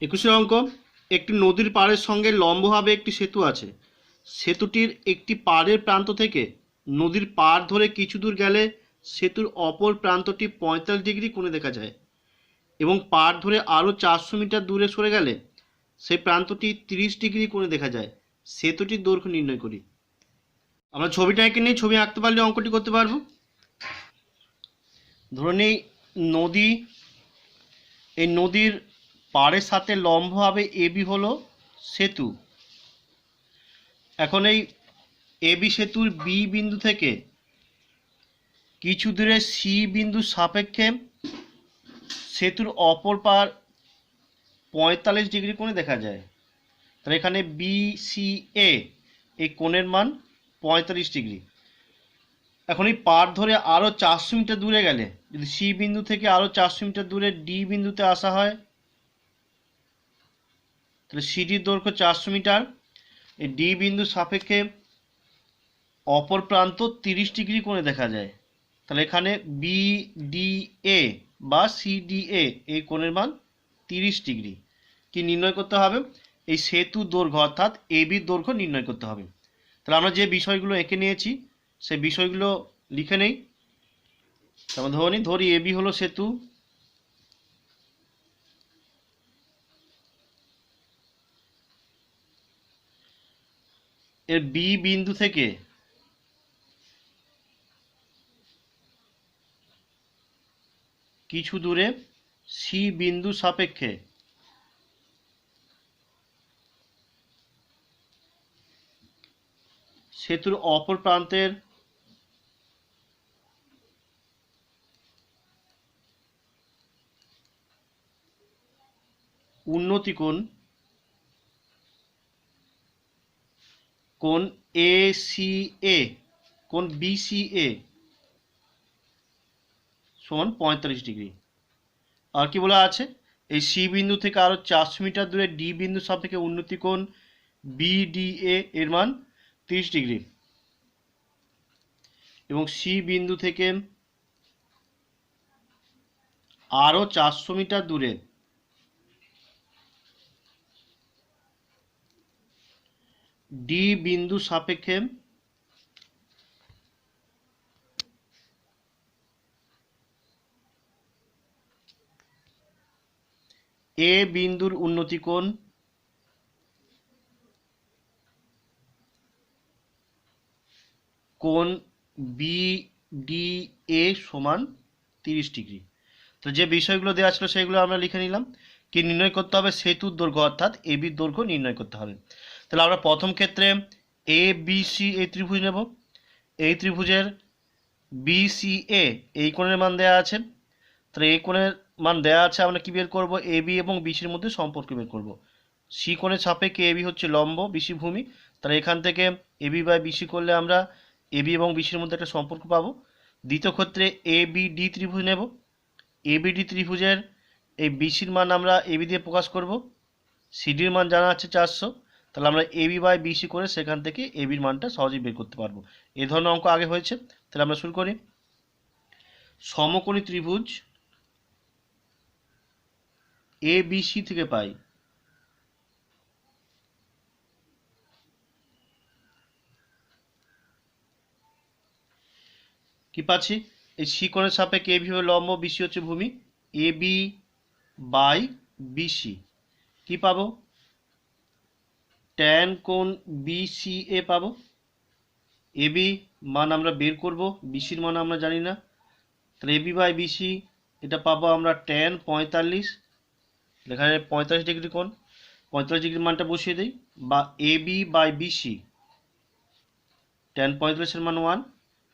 21 অঙ্ক। একটি নদীর পাড়ের সঙ্গে লম্বভাবে একটি সেতু আছে। সেতুটির একটি পাড়ের প্রান্ত থেকে নদীর পাড় ধরে কিছু দূর গেলে সেতুর অপর প্রান্তটি 45 ডিগ্রি কোণে দেখা যায় এবং পাড় ধরে আরও 400 মিটার দূরে সরে গেলে সেই প্রান্তটি 30 ডিগ্রি কোণে দেখা যায়। সেতুটির দৈর্ঘ্য নির্ণয় করি। আমরা ছবিটা এঁকে নিয়ে ছবি আঁকতে পারলে অঙ্কটি করতে পারবো। ধরে নিই নদী, এই নদীর পাড়ের সাথে লম্বভাবে এবি হলো সেতু। এখন এই এবি সেতুর বি বিন্দু থেকে কিছু দূরে সি বিন্দুর সাপেক্ষে সেতুর অপর পার 45 ডিগ্রি কোণে দেখা যায়। তাহলে এখানে বি সি এ এই কোণের মান 45 ডিগ্রি। এখন এই পার ধরে আরও 400 মিটার দূরে গেলে, যদি সি বিন্দু থেকে আরও 400 মিটার দূরে ডি বিন্দুতে আসা হয়, তাহলে সিডির দৈর্ঘ্য 400 মিটার। এই ডি বিন্দুর সাপেক্ষে অপর প্রান্ত 30 ডিগ্রি কোণে দেখা যায়। তাহলে এখানে বি ডি এ বা সি ডি এ এই কোণের মান 30 ডিগ্রি। কি নির্ণয় করতে হবে? এই সেতু দৈর্ঘ্য অর্থাৎ এবির দৈর্ঘ্য নির্ণয় করতে হবে। তাহলে আমরা যে বিষয়গুলো এঁকে নিয়েছি সেই বিষয়গুলো লিখে নেই। যেমন ধরি এবি হলো সেতু, এর বি বিন্দু থেকে কিছু দূরে সি বিন্দু সাপেক্ষে সেতুর অপর প্রান্তের উন্নতি কোণ এ সি এ, কোণ বি সি এ সমান 45 ডিগ্রি। আর কি বলা আছে? এই সি বিন্দু থেকে আরো 400 মিটার দূরে ডি বিন্দু সাপেক্ষে উন্নতি কোণ বিডিএ এর মান 30 ডিগ্রি এবং সি বিন্দু থেকে আরো 400 মিটার দূরে ডি বিন্দু সাপেক্ষে এ বিন্দুর উন্নতি কোণ বিডিএ সমান 30 ডিগ্রি। তো যে বিষয়গুলো দেওয়া ছিল সেগুলো আমরা লিখে নিলাম। কি নির্ণয় করতে হবে? সেতুর দৈর্ঘ্য অর্থাৎ এবির দৈর্ঘ্য নির্ণয় করতে হবে। তাহলে আমরা প্রথম ক্ষেত্রে এ বি সি এই ত্রিভুজ নেব। এই ত্রিভুজের বি সি এ এই কোণের মান দেওয়া আছে। তাহলে এই কোণের মান দেওয়া আছে, আমরা কি বের করব? এ বি এবং বিসির মধ্যে সম্পর্ক বের করব। সি কোণের সাপেক্ষে এবি হচ্ছে লম্ব, বিসি ভূমি। তাহলে এখান থেকে এবি বাই বিসি করলে আমরা এবি এবং বিসির মধ্যে একটা সম্পর্ক পাবো। দ্বিতীয় ক্ষেত্রে এ বি ডি ত্রিভুজ নেব। এবিডি ত্রিভুজের এই বিসির মান আমরা এবি দিয়ে প্রকাশ করব। সিডির মান জানা আছে 400। তাহলে আমরা এবি বাই বিসি করে সেখান থেকে এবির মানটা সহজেই বের করতে পারবো। এই ধরনের অঙ্ক আগে হয়েছে। তাহলে আমরা শুরু করি। সমকোণী ত্রিভুজ এ বি সি থেকে পাই কি পাচ্ছি? এই সি কোণের সাপেক্ষে এবি হবে লম্ব, বিসি হচ্ছে ভূমি। এ বি বাই বিসি কি পাবো? ট্যান কোণ বিসি এ পাবো। এবি মান আমরা বের করব, বিসির মান আমরা জানি না। তাহলে এবি বাই বিসি এটা পাবো আমরা ট্যান 45। এখানে 45 ডিগ্রি কোণ, 45 ডিগ্রির মানটা বসিয়ে দিই। বা এবি বাই বিসি ট্যান 45-এর মান 1।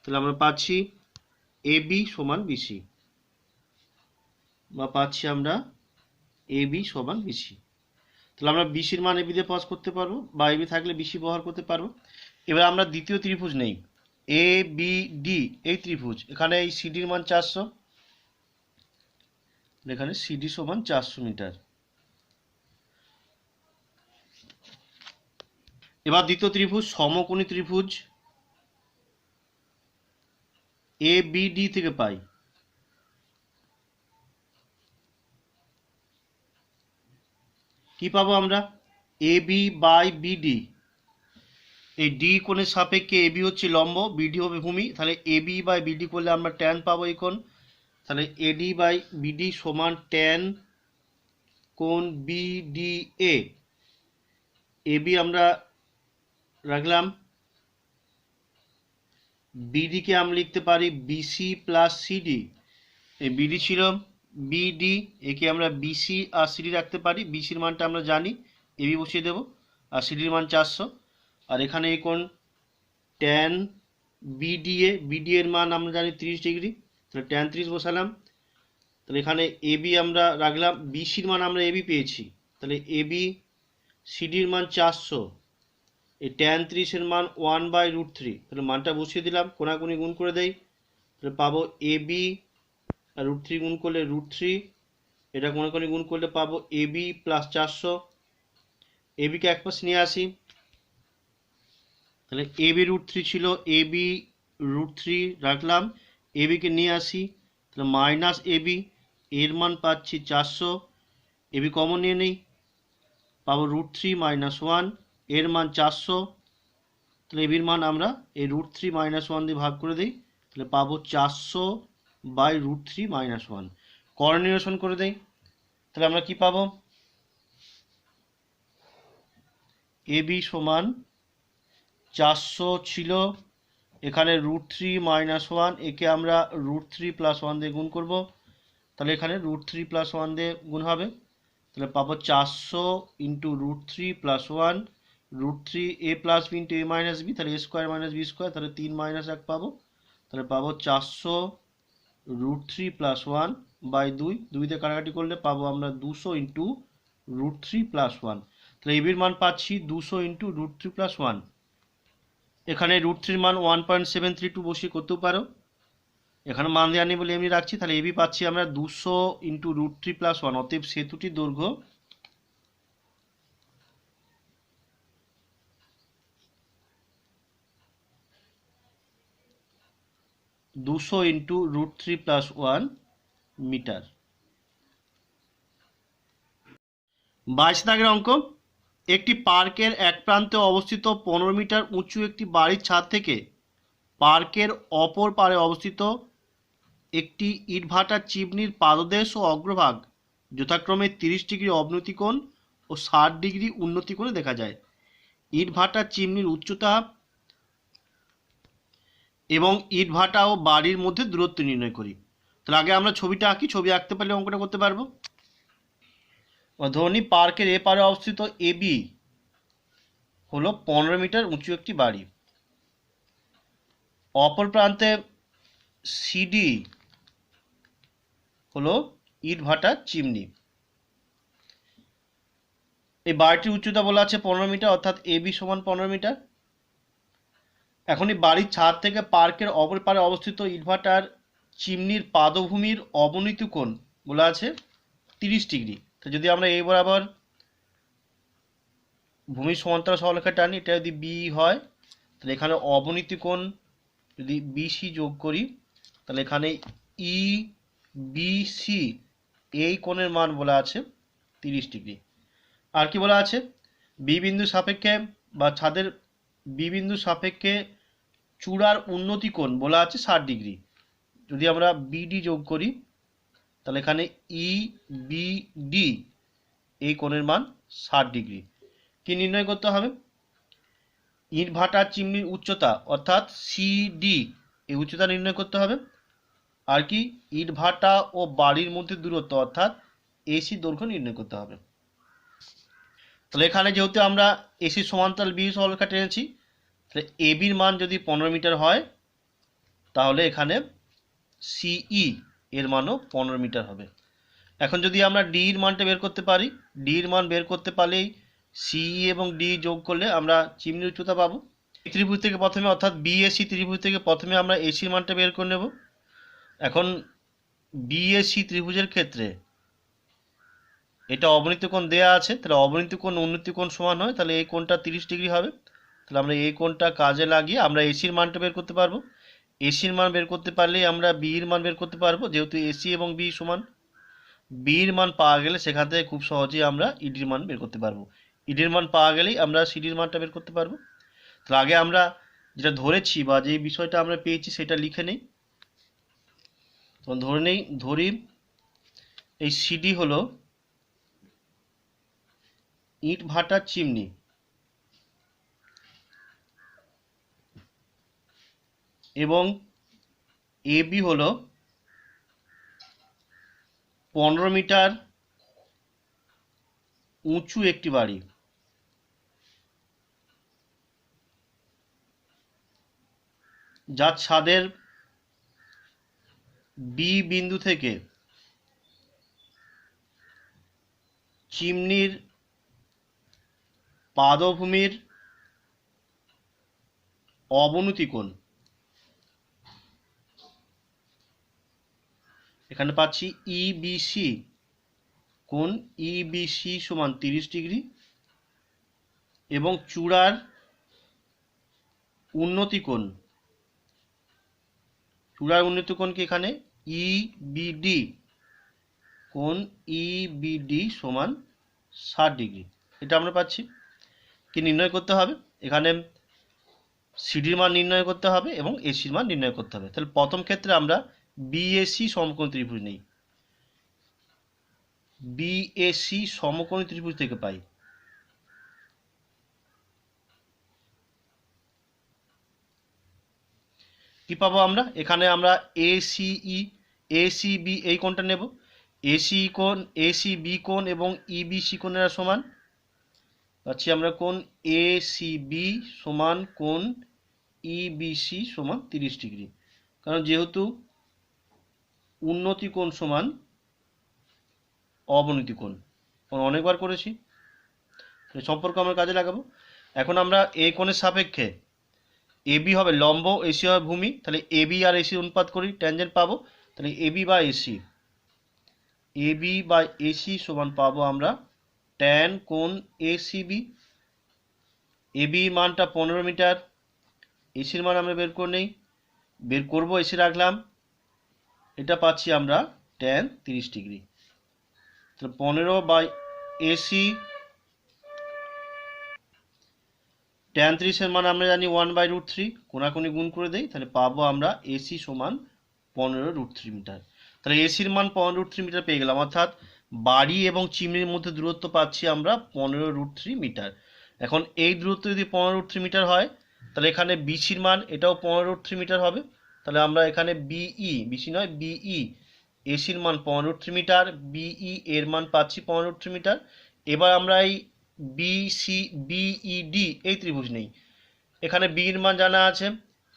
তাহলে আমরা পাচ্ছি এবি সমান বিসি, বা পাচ্ছি আমরা এবি সমান বিসি। তাহলে আমরা বিসির মান এবি দিয়ে পাস করতে পারবো, বা এবি থাকলে বিসি ব্যবহার করতে পারবো। এবার আমরা দ্বিতীয় ত্রিভুজ নেই, এ বি ডি এই ত্রিভুজ। এখানে এই সিডির মান 400, এখানে সিডি সমান 400 মিটার। এবার দ্বিতীয় ত্রিভুজ সমকোণী ত্রিভুজ এ বি ডি থেকে পাই কি পাবো আমরা, এবি বাই বিডি। এই ডি কোণের সাপেক্ষে এবি হচ্ছে লম্ব, বিডি হবে ভূমি, তাহলে এবি বাই বিডি করলে আমরা ট্যান পাবো এই কোণ। তাহলে এডি বাই বিডি সমান ট্যান কোণ বিডিএ। এবি আমরা রাখলাম, বিডিকে আমরা লিখতে পারি বিসি প্লাস সিডি। এই বিডি ছিল বিডি, একে আমরা বিসি আর সিডি রাখতে পারি। বিসির মানটা আমরা জানি, এবি বসিয়ে দেবো, আর সিডির মান 400। আর এখানে এই কোণ ট্যান বিডিএ, বিডি এর মান আমরা জানি 30 ডিগ্রি, তাহলে ট্যান 30 বসালাম। তাহলে এখানে এবি আমরা রাখলাম, বিসির মান আমরা এবি পেয়েছি, তাহলে এবি, সিডির মান 400, এই ট্যান 30 এর মান 1/√3, তাহলে মানটা বসিয়ে দিলাম, কোনাকুনি গুণ করে দেই, তাহলে পাবো এবি আর √3 গুণ করলে √3, এটা কোনাকুনি গুণ করলে পাবো এবি প্লাস 400। এবিকে এক পাশে নিয়ে আসি, তাহলে এবি √3 ছিল, এবি √3 রাখলাম, এবিকে নিয়ে আসি, তাহলে মাইনাস এবি, এর মান পাচ্ছি 400, এবি কমন নিয়ে নেই, পাবো √3 - 1, এর মান 400, তাহলে এবির মান আমরা এই √3 - 1 দিয়ে ভাগ করে দিই, তাহলে পাবো 400/√3 - 1। কর্ণ নিরসন করে দেই, তাহলে আমরা কি পাবো, এবি সমান 400 ছিল, এখানে √3 - 1, একে আমরা √3 + 1 দিয়ে গুণ করব, তাহলে এখানে √3 + 1 দিয়ে গুণ হবে, তাহলে পাবো 400 × √3 + 1, √3 a + b × a - b, তাহলে a² - b², তাহলে 3 - 1 পাবো, তাহলে পাবো 400 √3 + 1/2, 2 দিয়ে কাটাকাটি করলে পাবো আমরা 200 × √3 + 1, তাহলে এবির মান পাচ্ছি 200 × √3 + 1। এখানে √3 মান 1.732 বসিয়ে করতেও পারো, এখানে মান দেওয়া নেই বলে এমনি রাখছি, তাহলে এবি পাচ্ছি আমরা 200 × √3 + 1। অতএব সেতুটির দৈর্ঘ্য 200 × √3 + 1 মিটার। 22 দাগের অঙ্ক, একটি পার্কের এক প্রান্তে অবস্থিত 15 মিটার উঁচু একটি বাড়ির ছাদ থেকে পার্কের অপর পারে অবস্থিত একটি ইটভাটার চিমনির পাদদেশ ও অগ্রভাগ যথাক্রমে 30 ডিগ্রি অবনতি কোণ ও 60 ডিগ্রি উন্নতি কোণে দেখা যায়। ইটভাটার চিমনির উচ্চতা এবং ইটভাটা ও বাড়ির মধ্যে দূরত্ব নির্ণয় করি। তাহলে আগে আমরা ছবিটা আঁকি, ছবি আঁকতে পারলে অঙ্কটা করতে পারবো। ধরুন পার্কের এ পারে অবস্থিত এবি হলো 15 মিটার উঁচু একটি বাড়ি, অপর প্রান্তে সিডি হলো ইটভাটার চিমনি। এই বাড়িটির উচ্চতা বলা আছে 15 মিটার, অর্থাৎ এবি সমান 15 মিটার। এখন এই বাড়ির ছাদ থেকে পার্কের অপর পারে অবস্থিত ইটভাটার চিমনির পাদভূমির অবনতি কোণ বলা আছে 30 ডিগ্রি। তো যদি আমরা এই বরাবর ভূমির সমান্তরাল সরলরেখা টানি, এটা যদি বি হয়, তাহলে এখানে অবনতি কোণ যদি বিসি যোগ করি, তাহলে এখানে ই বিসি এই কোণের মান বলা আছে 30 ডিগ্রি। আর কি বলা আছে, বি বিন্দু সাপেক্ষে বা ছাদের বি বিন্দু সাপেক্ষে চূড়ার উন্নতি কোণ বলা আছে 60 ডিগ্রি। যদি আমরা বিডি যোগ করি, তাহলে এখানে ই বিডি এই কোণের মান 60 ডিগ্রি। কি নির্ণয় করতে হবে, ইটভাটার চিমনির উচ্চতা অর্থাৎ সিডি, এই উচ্চতা নির্ণয় করতে হবে। আর কি, ইটভাটা ও বাড়ির মধ্যে দূরত্ব অর্থাৎ এসি দৈর্ঘ্য নির্ণয় করতে হবে। তাহলে এখানে যেহেতু আমরা এসি সমান্তরাল বি সরলরেখা টেনেছি, তাহলে এবির মান যদি 15 মিটার হয়, তাহলে এখানে সিই এর মানও 15 মিটার হবে। এখন যদি আমরা ডি এর মানটা বের করতে পারি, ডি এর মান বের করতে পারলেই সিই এবং ডি যোগ করলে আমরা চিমনির উচ্চতা পাবো। ত্রিভুজ থেকে প্রথমে অর্থাৎ বিএসি ত্রিভুজ থেকে প্রথমে আমরা এসির মানটা বের করে নেব। এখন বিএসি ত্রিভুজের ক্ষেত্রে এটা অবনতি কোণ দেয়া আছে, তাহলে অবনতি কোণ উন্নতি কোণ সমান হয়, তাহলে এই কোণটা 30 ডিগ্রি হবে। তাহলে আমরা এই কোণটা কাজে লাগিয়ে আমরা এসির মানটা বের করতে পারবো। এসির মান বের করতে পারলেই আমরা বি এর মান বের করতে পারবো, যেহেতু এসি এবং বি সমান। বির মান পাওয়া গেলে সেখান থেকে খুব সহজেই আমরা ইডির মান বের করতে পারবো। ইডির মান পাওয়া গেলেই আমরা সিডির মানটা বের করতে পারবো। তো আগে আমরা যেটা ধরেছি বা যে বিষয়টা আমরা পেয়েছি সেটা লিখে নেই। তো ধরি এই সিডি হলো ইট ভাটার চিমনি এবং এবি হলো 15 মিটার উঁচু একটি বাড়ি। যার ছাদের বি বিন্দু থেকে চিমনির পাদভূমির অবনতি কোণ, এখানে পাচ্ছি ইবিসি কোণ, ইবিসি সমান 30 ডিগ্রি এবং চূড়ার উন্নতি কোণ, চূড়ার উন্নতি কোণকে এখানে ইবিডি কোণ, ইবিডি সমান 60 ডিগ্রি। এটা আমরা পাচ্ছি। কি নির্ণয় করতে হবে? এখানে সিডির মান নির্ণয় করতে হবে এবং এসির মান নির্ণয় করতে হবে। তাহলে প্রথম ক্ষেত্রে আমরা বিএসি সমকোণ ত্রিভুজ নেই। বিএসি সমকোণী ত্রিভুজ থেকে পাই কি পাবো আমরা? এখানে আমরা এসিই এসিবি এই কোণটা নেব। এসি কোণ, এসিবি কোণ এবং ইবিসি কোণেরা সমান। পাচ্ছি আমরা কোণ এসিবি সমান কোণ ইবিসি সমান 30 ডিগ্রি। কারণ যেহেতু উন্নতি কোণ সমান অবনতি কোণ, অনেকবার করেছি, এই সম্পর্ক আমরা কাজে লাগাবো। এখন আমরা এই কোণের সাপেক্ষে এবি হবে লম্ব, এসি হবে ভূমি। তাহলে এবি আর এসি অনুপাত করি, ট্যানজেন্ট পাবো। তাহলে এবি বা এসি, এবি বা এসি সমান পাবো আমরা ট্যান কোণ এসিবি। এবি মানটা 15 মিটার, এসির মান আমরা বের করবো, এসি রাখলাম, এটা পাচ্ছি আমরা ট্যান 30 ডিগ্রি। তাহলে 15 বাই এসি, ট্যান 30 এর মান আমরা জানি 1/√3, কোনাকুনি গুণ করে দেই, তাহলে পাবো আমরা এসি সমান 15√3 মিটার। তাহলে এসির মান 15√3 মিটার পেয়ে গেলাম, অর্থাৎ বাড়ি এবং চিমনির মধ্যে দূরত্ব পাচ্ছি আমরা 15√3 মিটার। এখন এই দূরত্ব যদি 15√3 মিটার হয়, তাহলে এখানে বিসির মান এটাও 15√3 মিটার হবে। তাহলে আমরা এখানে বিসি নয় বিই, এসির মান 15√3 মিটার, বিই এর মান পাচ্ছি 15√3 মিটার। এবার আমরা এই বিসি বিইডি এই ত্রিভুজ নেই। এখানে বির মান জানা আছে,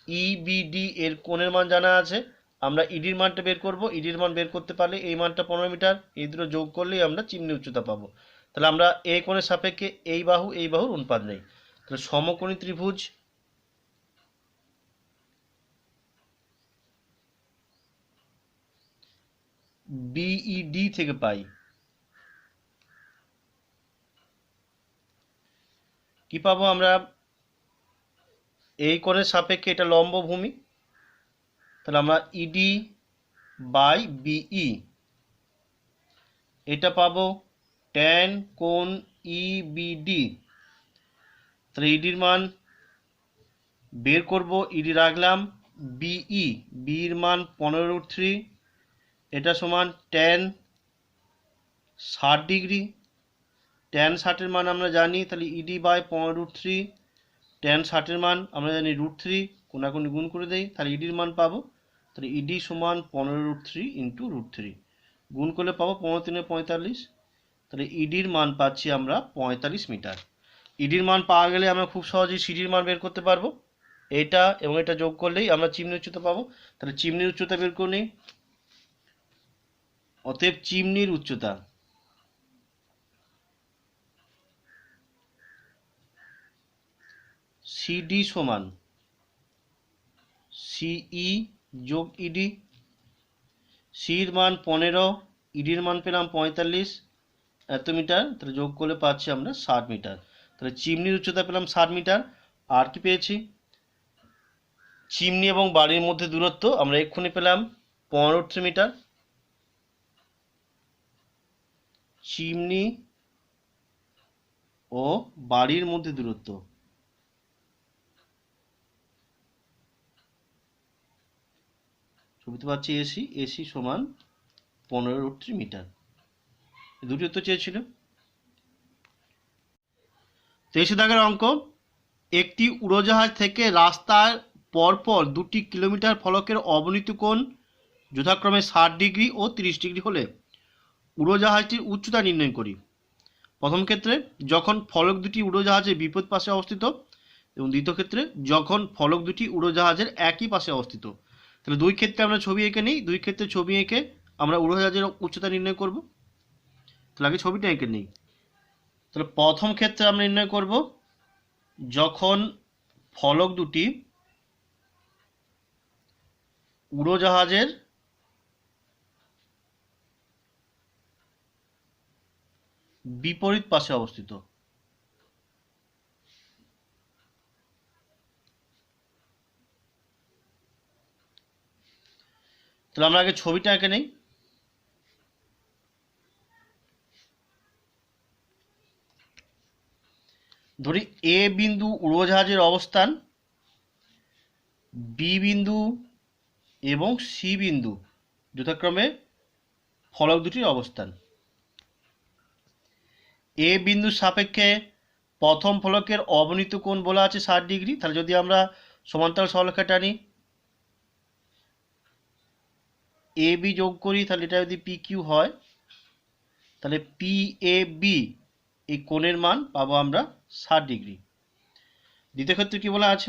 ইবিডি এর কোণের মান জানা আছে। আমরা ইডির মানটা বের করব। ইডির মান বের করতে পারলে এই মানটা 15 মিটার, এই দুটো যোগ করলেই আমরা চিমনি উচ্চতা পাবো। তাহলে আমরা এই কোণের সাপেক্ষে এই বাহুর অনুপাত নেই। তাহলে সমকোণী ত্রিভুজ বিইডি থেকে পাই কি পাবো আমরা? এই কোণের সাপেক্ষে এটা লম্ব ভূমি, তাহলে আমরা ইডি বাই বিই, এটা পাবো ট্যান কোণ ইবিডি। তাহলে ইডির মান বের করব, ইডি রাখলাম, বিই, বির মান 15√3, এটা সমান ট্যান 60 ডিগ্রি। ট্যান 60 এর মান আমরা জানি, তাহলে ইডি বাই 15√3, ট্যান 60 এর মান আমরা জানি √3, কোনাকুনি গুণ করে দেই, তাহলে ইডির মান পাবো। তাহলে ইডি সমান 15√3 ইন্টু √3, গুণ করলে পাবো 15×3 45। তাহলে ইডির মান পাচ্ছি আমরা 45 মিটার। ইডির মান পাওয়া গেলে আমরা খুব সহজেই সিডির মান বের করতে পারবো। এটা এবং এটা যোগ করলেই আমরা চিমনির উচ্চতা পাবো। তাহলে চিমনির উচ্চতা বের করে নিই। অতএব চিমনির উচ্চতা সিডি সমান সিই যোগ ইডি। সির মান 15, ইডির মান পেলাম 45 এত মিটার, তাহলে যোগ করলে পাচ্ছি আমরা 60 মিটার। তাহলে চিমনির উচ্চতা পেলাম 60 মিটার। আর কি পেয়েছি? চিমনি এবং বাড়ির মধ্যে দূরত্ব আমরা এক্ষুনি পেলাম 15 মিটার। চিমনি ও বাড়ির মধ্যে দূরত্ব। ছবিতে পাচ্ছি এসি, এসি সমান 15 মিটার। দুটি উত্তর চেয়েছিল। 23 দাগের অঙ্ক, একটি উড়োজাহাজ থেকে রাস্তার পরপর 2 কিলোমিটার ফলকের অবনতি কোণ যথাক্রমে 60 ডিগ্রি ও 30 ডিগ্রি হলে উড়োজাহাজটির উচ্চতা নির্ণয় করি। প্রথম ক্ষেত্রে যখন ফলক দুটি উড়োজাহাজের বিপরীত পাশে অবস্থিত, এবং দ্বিতীয় ক্ষেত্রে যখন ফলক দুটি উড়োজাহাজের একই পাশে অবস্থিত। তাহলে দুই ক্ষেত্রে আমরা ছবি এঁকে নিই, দুই ক্ষেত্রে ছবি এঁকে আমরা উড়োজাহাজের উচ্চতা নির্ণয় করব। তাহলে আগে ছবিটা এঁকে নিই। তাহলে প্রথম ক্ষেত্রে আমরা নির্ণয় করব যখন ফলক দুটি উড়োজাহাজের বিপরীত পাশে অবস্থিত। তাহলে আমরা আগে ছবিটা এঁকে নেই। ধরি এ বিন্দু উড়োজাহাজের অবস্থান, বি বিন্দু এবং সি বিন্দু যথাক্রমে ফলক দুটির অবস্থান। এ বিন্দুর সাপেক্ষে প্রথম ফলকের অবনীত কোণ বলা আছে 60 ডিগ্রি। তাহলে যদি আমরা সমান্তরাল সরলরেখা টানি, এ বি যোগ করি, তাহলে এটা যদি পি কিউ হয়, তাহলে পি এ বি এই কোণের মান পাবো আমরা 60 ডিগ্রি। দ্বিতীয় ক্ষেত্রে কি বলা আছে,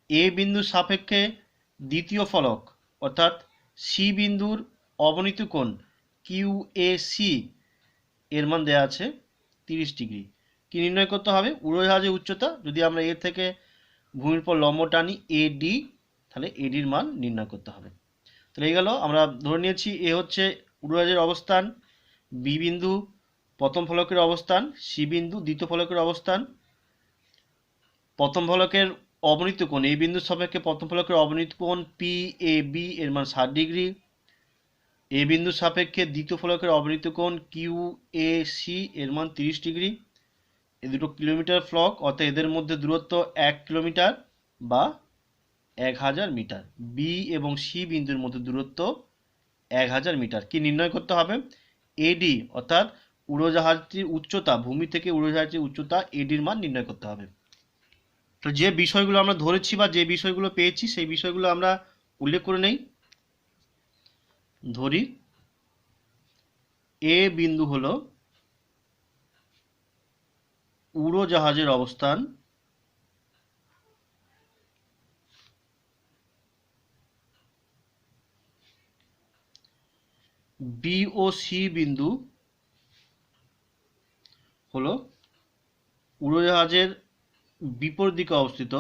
এ বিন্দুর সাপেক্ষে দ্বিতীয় ফলক অর্থাৎ সি বিন্দুর অবনীত কোণ কিউ এ সি এর মান দেওয়া আছে 30 ডিগ্রি। কি নির্ণয় করতে হবে, উড়োজাহাজের উচ্চতা যদি আমরা এর থেকে ভূমির পর লম্ব টানি এ ডি, তাহলে এডির মান নির্ণয় করতে হবে। তাহলে এই গেল, আমরা ধরে নিয়েছি এ হচ্ছে উড়োজাহাজের অবস্থান, বি বিন্দু প্রথম ফলকের অবস্থান, সি বিন্দু দ্বিতীয় ফলকের অবস্থান। প্রথম ফলকের অবনীত কোণ এই বিন্দুর সাপেক্ষে প্রথম ফলকের অবনীত কোণ পি এ বি এর মান 60 ডিগ্রি। এ বিন্দুর সাপেক্ষে দ্বিতীয় ফলকের অবনীত কোণ কিউ এ সি এর মান 30 ডিগ্রি। এ দুটো কিলোমিটার ফলক, অর্থাৎ এদের মধ্যে দূরত্ব 1 কিলোমিটার বা 1000 মিটার। বি এবং সি বিন্দুর মধ্যে দূরত্ব 1000 মিটার। কি নির্ণয় করতে হবে, এডি অর্থাৎ উড়োজাহাজটির উচ্চতা, ভূমি থেকে উড়োজাহাজটির উচ্চতা এডির মান নির্ণয় করতে হবে। তো যে বিষয়গুলো আমরা ধরেছি বা যে বিষয়গুলো পেয়েছি সেই বিষয়গুলো আমরা উল্লেখ করে নেই। ধরি এ বিন্দু হলো উড়োজাহাজের অবস্থান, বি ও সি বিন্দু হলো উড়োজাহাজের বিপরীত দিকে অবস্থিত।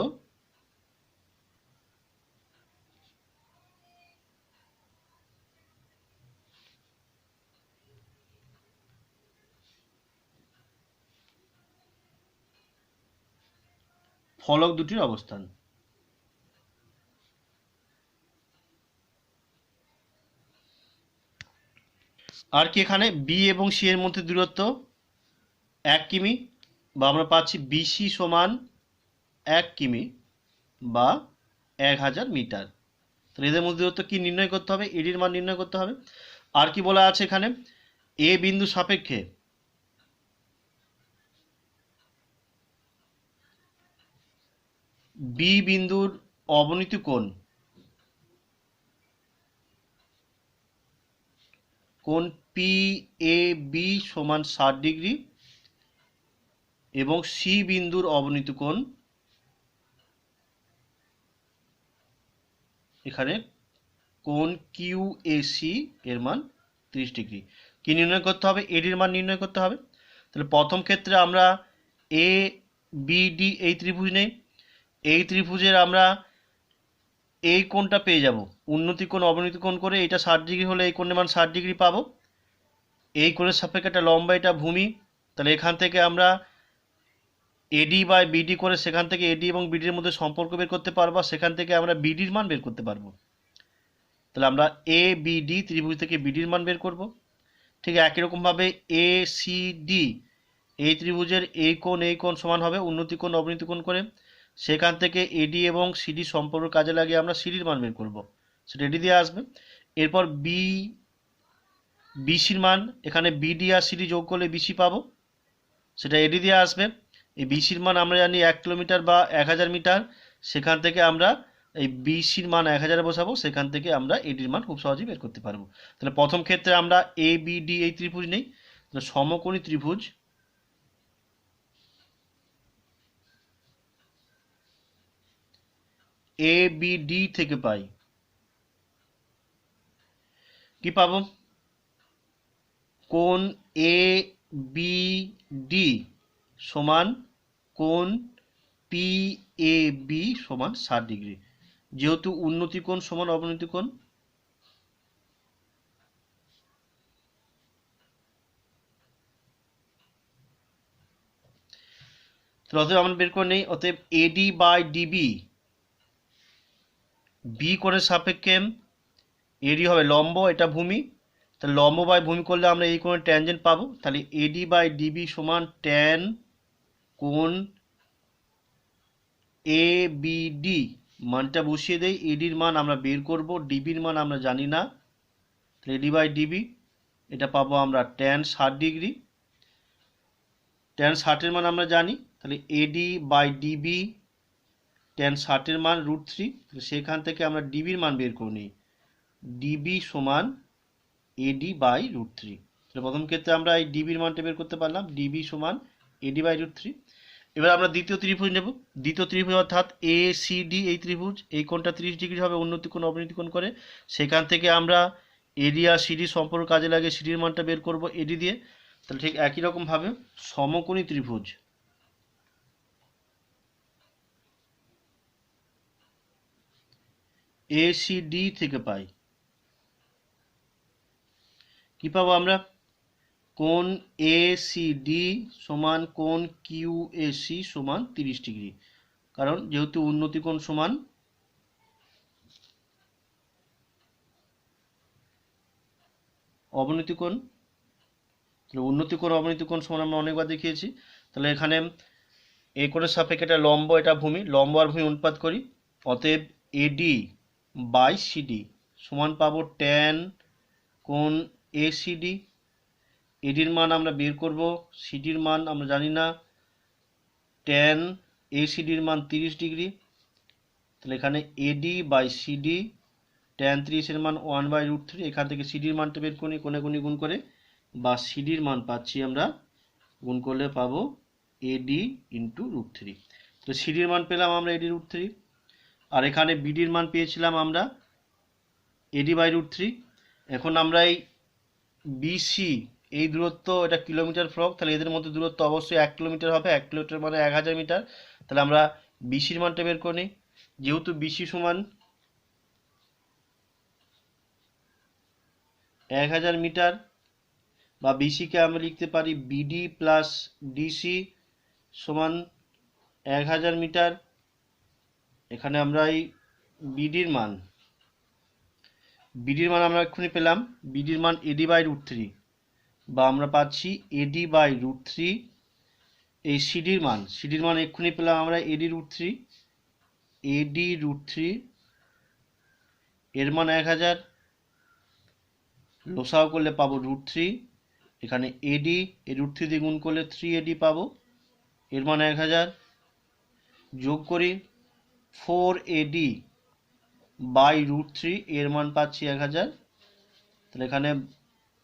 ফলক দুটির অবস্থান। আর কি এখানে বি এবং সি এর মধ্যে দূরত্ব 1 কিমি, বা আমরা পাচ্ছি বিসি সমান 1 কিমি বা 1000 মিটার। তাহলে এদের মধ্যে দূরত্ব কি নির্ণয় করতে হবে, এডির মান নির্ণয় করতে হবে। আর কি বলা আছে এখানে, এ বিন্দু সাপেক্ষে বি বিন্দুর অবনীত কোণ পি এ বি সমান 60 ডিগ্রি এবং সি বিন্দুর অবনীত কোণ এখানে কোণ কিউ এ সি এর মান 30 ডিগ্রি। কি নির্ণয় করতে হবে, এডির মান নির্ণয় করতে হবে। তাহলে প্রথম ক্ষেত্রে আমরা এ বি ডি এই ত্রিভুজ নেই, এই ত্রিভুজের আমরা এই কোণটা পেয়ে যাব, উন্নতি কোণ অবনতি কোণ করে এটা 60 ডিগ্রি হলে এই কোণের মান 60 ডিগ্রি পাবো। এই কোণের সাপেক্ষে একটা লম্বা, এটা ভূমি, তাহলে এখান থেকে আমরা এডি বাই বিডি করে সেখান থেকে এডি এবং বিডির মধ্যে সম্পর্ক বের করতে পারবো, সেখান থেকে আমরা বিডির মান বের করতে পারবো। তাহলে আমরা এ বিডি ত্রিভুজ থেকে বিডির মান বের করব। ঠিক একই রকমভাবে এ সি ডি এই ত্রিভুজের এই কোণ সমান হবে উন্নতি কোণ অবনতি কোণ করে। সেখান থেকে এডি এবং সিডি সম্পর্ক কাজে লাগিয়ে আমরা সিডির মান বের করব, সেটা এডি দিয়ে আসবে। এরপর বিসির মান, এখানে বিডি আর সিডি যোগ করলে বিসি পাবো, সেটা এডি দিয়ে আসবে। এই বিসির মান আমরা জানি 1 কিলোমিটার বা 1000 মিটার, সেখান থেকে আমরা এই বিসির মান 1000 বসাবো, সেখান থেকে আমরা এডির মান খুব সহজেই বের করতে পারবো। তাহলে প্রথম ক্ষেত্রে আমরা এ বি ডি এই ত্রিভুজ নেই, তাহলে সমকোণী ত্রিভুজ এ বি ডি থেকে পাই কি পাবো, কোণ এ বি ডি সমান কোণ পি এ বি সমান 60 ডিগ্রি। যেহেতু উন্নতি কোণ সমান অবনতি কোণ, তাহলে অতএব আমরা বের করে নেই, অতএব এডি বাই ডিবি, বি কোণের সাপেক্ষে এডি হবে লম্ব, এটা ভূমি, তাহলে লম্ব বাই ভূমি করলে আমরা এই কোণের ট্যানজেন্ট পাবো। তাহলে এডি বাই ডিবি সমান ট্যান কোণ এ বি ডি, মানটা বসিয়ে দেই, এডির মান আমরা বের করব, ডিবির মান আমরা জানি না, তাহলে এডি বাই ডিবি এটা পাবো আমরা ট্যান 60 ডিগ্রি। ট্যান 60-এর মান আমরা জানি, তাহলে এডি বাই ডিবি ট্যান 60-এর মান √3, তাহলে সেখান থেকে আমরা ডিবির মান বের করে নিই, ডিবি সমান এডি বাই √3। তাহলে প্রথম ক্ষেত্রে আমরা এই ডিবির মানটা বের করতে পারলাম, ডিবি সমান এডি বাই √3। এবার আমরা দ্বিতীয় ত্রিভুজ নেব, দ্বিতীয় ত্রিভুজ অর্থাৎ এ সি ডি এই ত্রিভুজ, এই কোণটা 30 ডিগ্রি হবে উন্নতি কোণ অবনতি কোণ করে। সেখান থেকে আমরা এডি আর সিডি সম্পর্ক কাজে লাগিয়ে সিডির মানটা বের করব এডি দিয়ে। তাহলে ঠিক একই রকমভাবে সমকোণী ত্রিভুজ এ সি ডি থেকে পাই কি পাবো আমরা, কোণ এ সি ডি সমান কোণ কিউ এ সি সমান 30 ডিগ্রি, কারণ যেহেতু উন্নতি কোণ সমান অবনতি কোণ, তাহলে উন্নতি কোণ অবনতি কোণ সমান আমরা অনেকবার দেখিয়েছি। তাহলে এখানে এই কোণের সাপেক্ষে এটা লম্ব, এটা ভূমি, লম্ব আর ভূমি অনুপাত করি, অতএব এডি বাই সিডি সমান পাবো ট্যান কোণ এ সিডি, এডির মান আমরা বের করব, সিডির মান আমরা জানি না, ট্যান এ সিডির মান 30 ডিগ্রি, তাহলে এখানে এডি বাই সিডি ট্যান 30-এর মান 1/√3, এখান থেকে সিডির মানটা বের করি, কোণে কোণে গুণ করে, বা সিডির মান পাচ্ছি আমরা গুণ করলে পাবো এডি ইন্টু √3। তো সিডির মান পেলাম আমরা এডি √3, আর এখানে বিডির মান পেয়েছিলাম আমরা এডি বাই √3। এখন আমরা এই বিসি এই দূরত্ব, এটা কিলোমিটার ফ্রক, তাহলে এদের মধ্যে দূরত্ব অবশ্যই 1 কিলোমিটার হবে, 1 কিলোমিটার মানে 1000 মিটার। তাহলে আমরা বিসির মানটা বের করে নিই, যেহেতু বিসি সমান 1000 মিটার, বা বিসিকে আমরা লিখতে পারি বিডি প্লাস ডিসি সমান 1000 মিটার। এখানে আমরা এই বিডির মান আমরা এক্ষুনি পেলাম, বিডির মান এডি বাই √3, বা আমরা পাচ্ছি এডি বাই √3। এই সিডির মান এক্ষুনি পেলাম আমরা এডি √3, এডি √3 এর মান 1000, লসাও করলে পাবো √3, এখানে এডি এই √3 দিয়ে গুণ করলে 3 এডি পাবো, এর মান 1000, যোগ করি 4 এডি বাই √3 এর মান পাচ্ছি 1000, তাহলে এখানে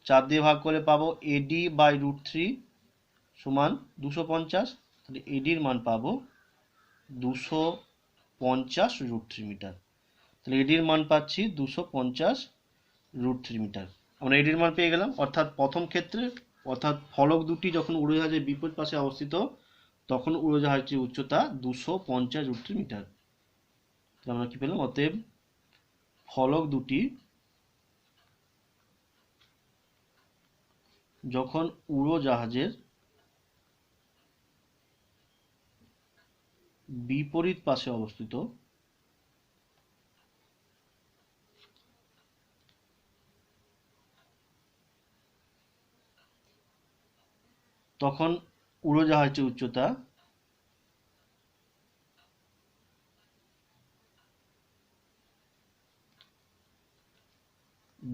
4 দিয়ে ভাগ করলে পাবো এডি বাই √3 সমান 250, তাহলে এডির মান পাবো 250 √3 মিটার। তাহলে এডির মান পাচ্ছি 250 √3 মিটার। আমরা এডির মান পেয়ে গেলাম, অর্থাৎ প্রথম ক্ষেত্রে, অর্থাৎ ফলক দুটি যখন উড়োজাহাজের বিপরীত পাশে অবস্থিত তখন উড়োজাহাজটির উচ্চতা 250 √3 মিটার। আমরা কি পেলাম, অতএব ফলক দুটি যখন উড়োজাহাজের বিপরীত পাশে অবস্থিত তখন উড়োজাহাজের উচ্চতা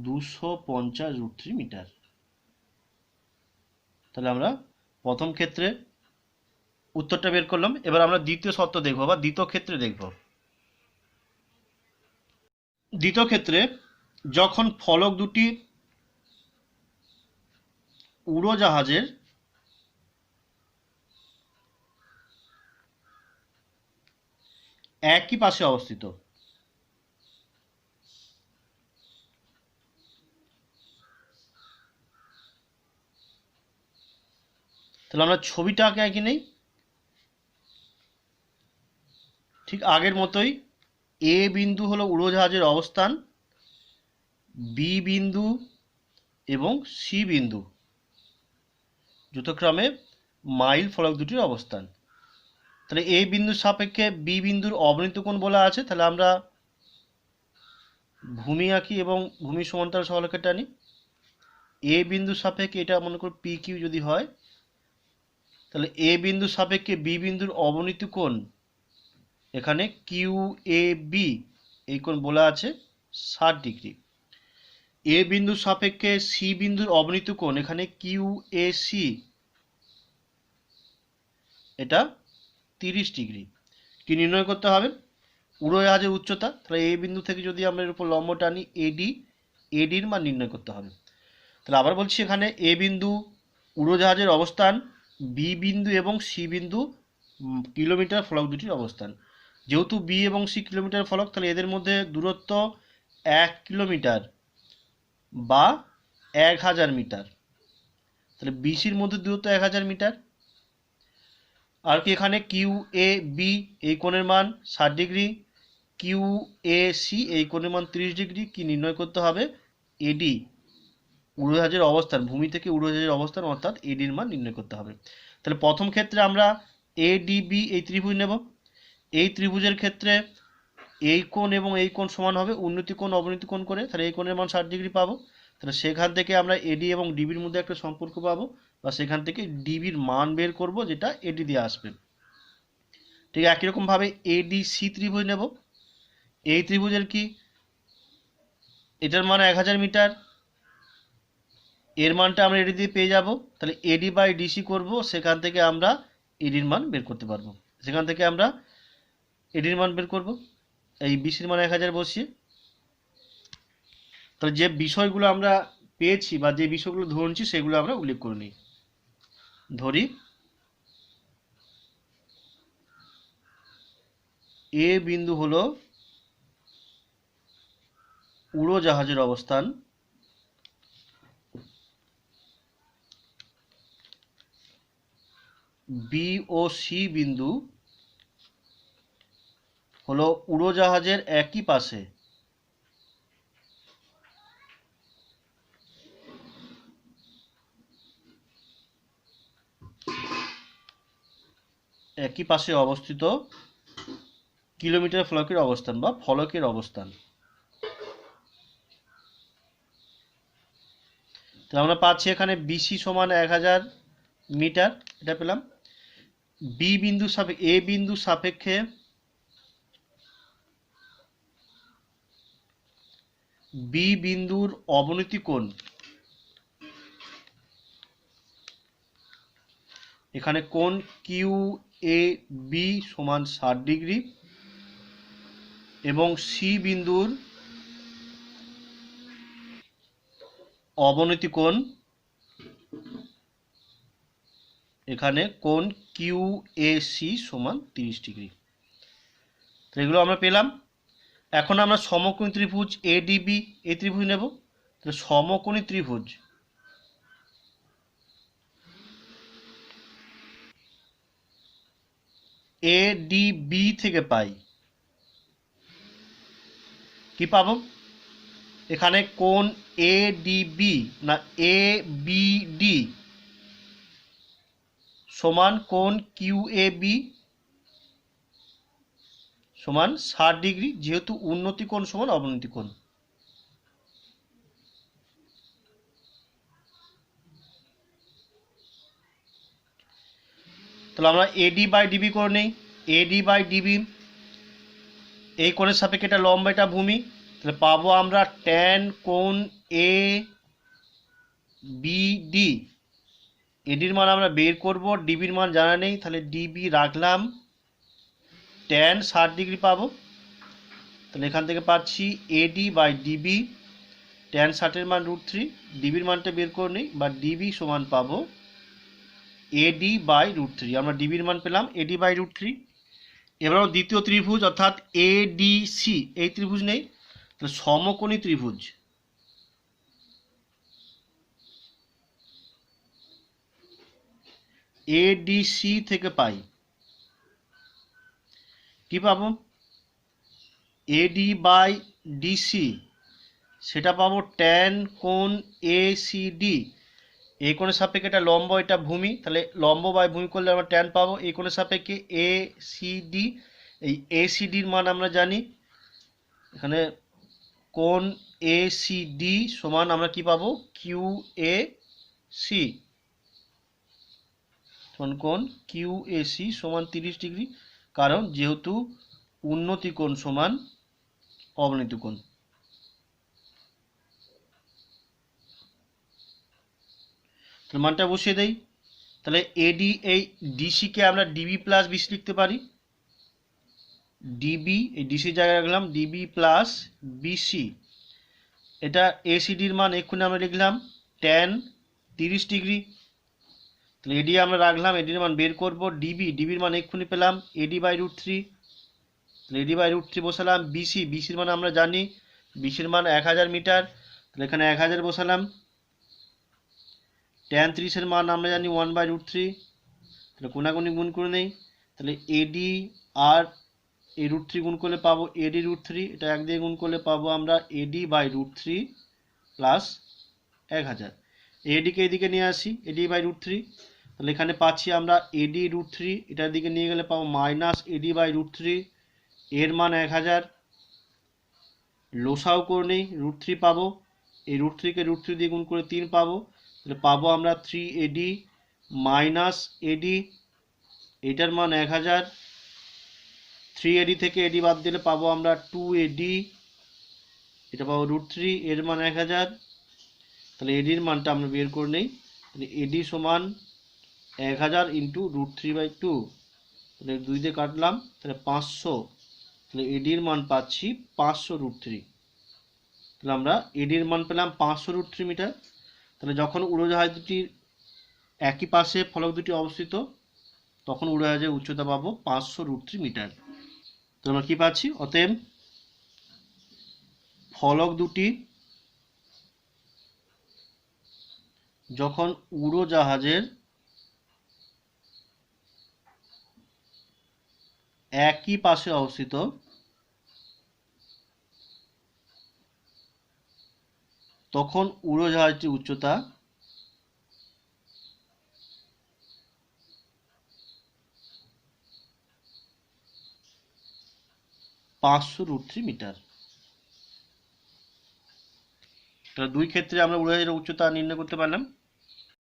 250 √3 মিটার। তাহলে আমরা প্রথম ক্ষেত্রে উত্তরটা বের করলাম। এবার আমরা দ্বিতীয় শর্ত দেখব বা দ্বিতীয় ক্ষেত্রে দেখব। দ্বিতীয় ক্ষেত্রে যখন ফলক দুটি উড়োজাহাজের একই পাশে অবস্থিত, তাহলে আমরা ছবিটাকে এঁকে নেই, ঠিক আগের মতোই। এ বিন্দু হলো উড়োজাহাজের অবস্থান, বি বিন্দু এবং সি বিন্দু যথাক্রমে মাইল ফলক দুটির অবস্থান। তাহলে এ বিন্দুর সাপেক্ষে বি বিন্দুর অবনতি কোণ বলা আছে, তাহলে আমরা ভূমি আঁকি এবং ভূমি সমান্তরাল সরলরেখা টানি। এ বিন্দুর সাপেক্ষে এটা মনে করি পি কিউ যদি হয়, তাহলে এ বিন্দুর সাপেক্ষে বি বিন্দুর অবনতি কোণ এখানে কিউ এ বি, এই কোণ বলা আছে 60 ডিগ্রি। এ বিন্দুর সাপেক্ষে সি বিন্দুর অবনতি কোণ এখানে কিউ এ সি, এটা 30 ডিগ্রি। কি নির্ণয় করতে হবে? উড়োজাহাজের উচ্চতা, তাহলে এ বিন্দু থেকে যদি আমরা এর উপর লম্ব টানি এডি, এডির মান নির্ণয় করতে হবে। তাহলে আবার বলছি, এখানে এ বিন্দু উড়োজাহাজের অবস্থান, বি বিন্দু এবং সি বিন্দু কিলোমিটার ফলক দুটির অবস্থান। যেহেতু বি এবং সি কিলোমিটার ফলক, তাহলে এদের মধ্যে দূরত্ব 1 কিলোমিটার বা 1000 মিটার। তাহলে বিসির মধ্যে দূরত্ব 1000 মিটার। আর কি এখানে কিউ এ বি এই কোণের মান 60 ডিগ্রি, কিউ এ সি এই কোণের মান 30 ডিগ্রি। কি নির্ণয় করতে হবে? এডি, উড়োজাহাজের অবস্থান, ভূমি থেকে উড়োজাহাজের অবস্থান অর্থাৎ এডির মান নির্ণয় করতে হবে। তাহলে প্রথম ক্ষেত্রে আমরা এডিবি এই ত্রিভুজ নেব। এই ত্রিভুজের ক্ষেত্রে এই কোণ এবং এই কোণ সমান হবে উন্নতি কোণ অবনতি কোণ করে, তাহলে এই কোণের মান 60 ডিগ্রি পাবো। তাহলে সেখান থেকে আমরা এডি এবং ডিবির মধ্যে একটা সম্পর্ক পাবো, বা সেখান থেকে ডিবির মান বের করব, যেটা এডি দিয়ে আসবে। ঠিক একই রকম ভাবে এডিসি ত্রিভুজ নেব। এই ত্রিভুজের কি, এটার মান 1000 মিটার, এর মানটা আমরা এডি দিয়ে পেয়ে যাব। তাহলে এডি বাই ডিসি করব, সেখান থেকে আমরা এডির মান বের করতে পারবো। সেখান থেকে আমরা এডির মান বের করব, এই বিসির মান 1000 বসিয়ে। তাহলে যে বিষয়গুলো আমরা পেয়েছি বা যে বিষয়গুলো ধরছি সেগুলো আমরা উল্লেখ করে নিই। ধরি এ বিন্দু হলো উড়োজাহাজের অবস্থান, বি ও সি বিন্দু হলো উড়োজাহাজের একই পাশে, একই পাশে অবস্থিত কিলোমিটার ফলকের অবস্থান বা ফলকের অবস্থান। তো আমরা পাচ্ছি এখানে বিসি সমান 1000 মিটার, এটা পেলাম। বি বিন্দু সাপেক্ষে এ বিন্দু সাপেক্ষে বি বিন্দুর অবনতি কোণ এখানে কোণ কিউ এ বি সমান 60 ডিগ্রি, এবং সি বিন্দুর অবনতি কোণ এখানে কোণ কিউ এ সি সমান 30 ডিগ্রি। তো এগুলো আমরা পেলাম। এখন আমরা সমকোণী ত্রিভুজ এডিবি এই ত্রিভুজ নেব। তাহলে সমকোণী ত্রিভুজ এডিবি থেকে পাই কি পাবো? এখানে কোণ এডিবি না এবিডি সমান কোণ কিউ এ বি সমান 60 ডিগ্রি, যেহেতু উন্নতি কোণ সমান অবনতি কোণ। তাহলে আমরা এডি বাই ডিবি করে নেই। এডি বাই ডিবি, এই কোণের সাপেক্ষে এটা লম্ব, এটা ভূমি, তাহলে পাবো আমরা ট্যান কোণ এ বি ডি। এডির মান আমরা বের করব, ডিবির মান জানা নেই, তাহলে ডিবি রাখলাম, ট্যান 60° পাবো। তাহলে এখান থেকে পাচ্ছি এডি বাই ডিবি, ট্যান 60-এর মান √3, ডিবির মানটা বের করে নিই, বা ডিবি সমান পাবো এডি বাই √3। আমরা ডিবির মান পেলাম এডি বাই √3। এবার দ্বিতীয় ত্রিভুজ অর্থাৎ এডিসি, এই ত্রিভুজ নেই, তাহলে সমকোণী ত্রিভুজ, এডিসি থেকে পাই কি পাবো, এডি বাই ডিসি, সেটা পাবো ট্যান কোণ এসিডি। এই কোণের সাপেক্ষে এটা লম্ব, এটা ভূমি, তাহলে লম্ব বাই ভূমি করলে আমরা ট্যান পাবো। এই কোণের সাপেক্ষে এসিডি, এই এসিডির মান আমরা জানি, এখানে কোণ এসিডি সমান আমরা কি পাবো, কিউ এ সি, কোণ কিউ এ সি সমান 30°, কারণ যেহেতু উন্নতি কোণ সমান অবনতি কোণ। মানটা বসিয়ে দেই, তাহলে এডি, এই ডিসিকে আমরা ডিবি প্লাস বিসি লিখতে পারি, ডিবি, এই ডিসির জায়গায় রাখলাম ডিবি প্লাস বিসি। এটা এসিডির মান এক্ষুনি আমরা লিখলাম ট্যান 30°, তাহলে এডি আমরা রাখলাম, এডির মান বের করব, ডিবির মান এক্ষুনি পেলাম এডি বাই √3, তাহলে এডি বাই √3 বসালাম। বিসির মান আমরা জানি, বিসির মান 1000 মিটার, তাহলে এখানে 1000 বসালাম। ট্যান 30-এর মান আমরা জানি 1/√3, তাহলে কোনাকুনি গুণ করে নেই, তাহলে এডি আর এই √3 গুণ করলে পাবো এডি √3, এটা 1 দিয়ে গুণ করলে পাবো আমরা এডি বাই √3 প্লাস 1000। এডিকে এদিকে নিয়ে আসি, এডি বাই √3, তাহলে এখানে পাচ্ছি আমরা এডি √3, এটার দিকে নিয়ে গেলে পাবো মাইনাস এডি বাই √3, এর মান 1000, লসাও করে নেই, √3 পাবো, এই √3কে √3 দিয়ে গুণ করে 3 পাবো, তাহলে পাবো আমরা 3AD মাইনাস এডি, এটার মান 1000, 3AD থেকে এডি বাদ দিলে পাবো আমরা 2AD, এটা পাবো √3, এর মান 1000, তাহলে এডির মানটা আমরা বের করে নেই, তাহলে এডি সমান 1000 ইন্টু √3/2, তাহলে 2 দিয়ে কাটলাম, তাহলে 500, তাহলে এডির মান পাচ্ছি 500√3, তাহলে আমরা এডির মান পেলাম 500√3 মিটার। তাহলে যখন উড়োজাহাজ দুটির একই পাশে ফলক দুটি অবস্থিত, তখন উড়োজাহাজের উচ্চতা পাবো 500√3 মিটার। তো আমরা কি পাচ্ছি, অতএব ফলক দুটি যখন উড়োজাহাজের একই পাশে অবস্থিত, তখন উড়োজাহাজটির উচ্চতা 500√3 মিটার। তাহলে দুই ক্ষেত্রে আমরা উড়োজাহাজের উচ্চতা নির্ণয় করতে পারলাম।